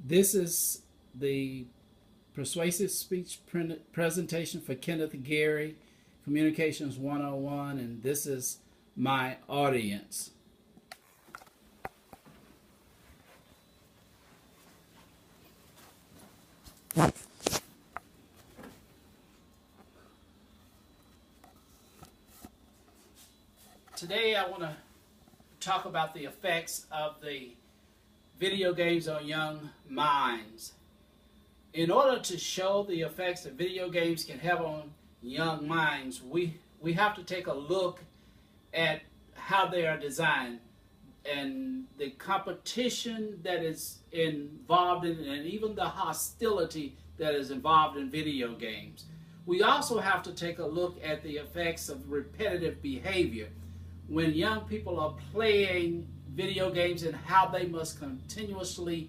This is the Persuasive Speech presentation for Kenneth Gary, Communications 101, and this is my audience. Today I want to talk about the effects of the video games on young minds. In order to show the effects that video games can have on young minds, we have to take a look at how they are designed and the competition that is involved in, and even the hostility that is involved in video games. We also have to take a look at the effects of repetitive behavior. When young people are playing video games and how they must continuously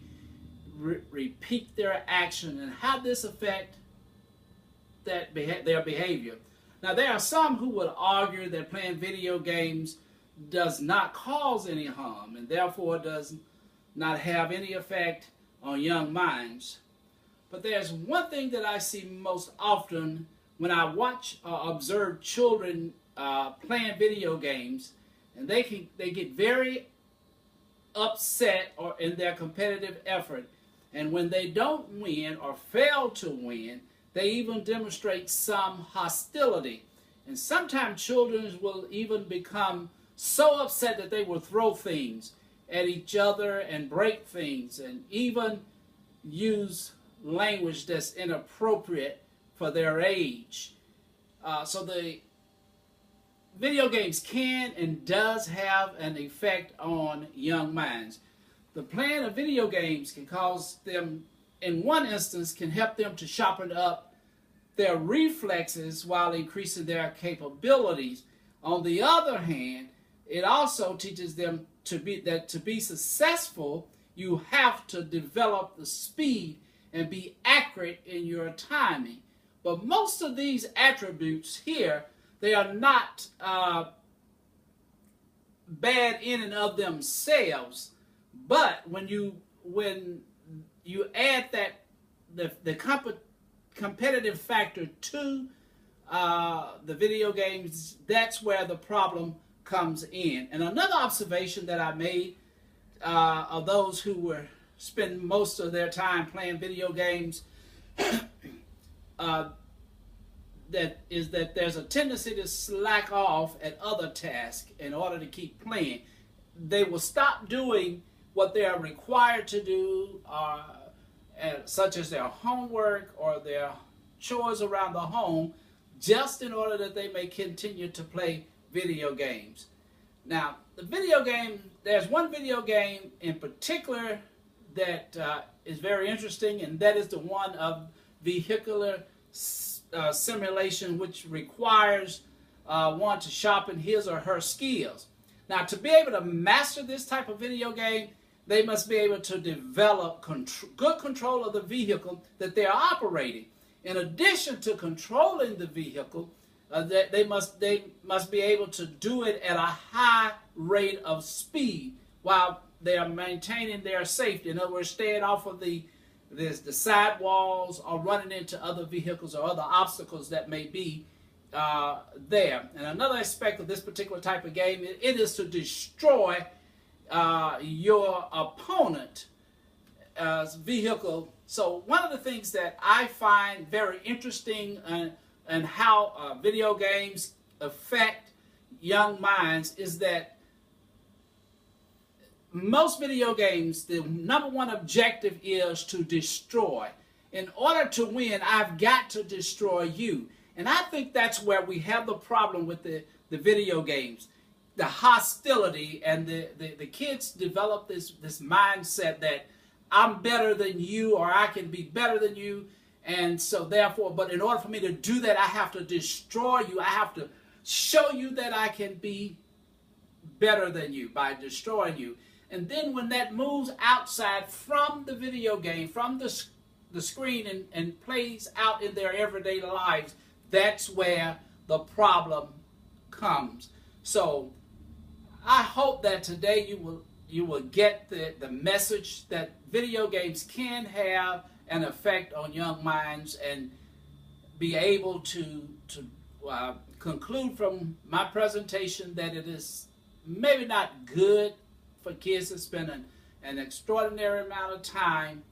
repeat their action and how this affects their behavior. Now, there are some who would argue that playing video games does not cause any harm and therefore does not have any effect on young minds. But there's one thing that I see most often when I watch or observe children playing video games, and they get very upset or in their competitive effort, and when they don't win or fail to win, they even demonstrate some hostility. And sometimes children will even become so upset that they will throw things at each other and break things and even use language that's inappropriate for their age. So the video games can and does have an effect on young minds. The playing of video games can cause them, in one instance, can help them to sharpen up their reflexes while increasing their capabilities. On the other hand, it also teaches them to be successful, you have to develop the speed and be accurate in your timing. But most of these attributes here, they are not bad in and of themselves, but when you add that the competitive factor to the video games, that's where the problem comes in. And another observation that I made of those who spend most of their time playing video games that there's a tendency to slack off at other tasks in order to keep playing. They will stop doing what they are required to do, such as their homework or their chores around the home, just in order that they may continue to play video games. Now, there's one video game in particular that is very interesting, and that is the one of vehicular simulation, which requires one to sharpen his or her skills. Now, to be able to master this type of video game, they must be able to develop good control of the vehicle that they're operating. In addition to controlling the vehicle, they must be able to do it at a high rate of speed while they are maintaining their safety. In other words, staying off of the sidewalls or running into other vehicles or other obstacles that may be there. And another aspect of this particular type of game, it is to destroy your opponent's vehicle. So one of the things that I find very interesting and how video games affect young minds is that most video games, the number one objective is to destroy. In order to win, I've got to destroy you. And I think that's where we have the problem with the video games. The hostility, and the kids develop this mindset that I'm better than you, or I can be better than you. And so therefore, but in order for me to do that, I have to destroy you. I have to show you that I can be better than you by destroying you. And then when that moves outside from the video game, from the screen, and plays out in their everyday lives, that's where the problem comes. So I hope that today you will you will get the message that video games can have an effect on young minds, and be able to conclude from my presentation that it is maybe not good for kids to spend an extraordinary amount of time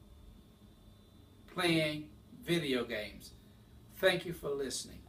playing video games. Thank you for listening.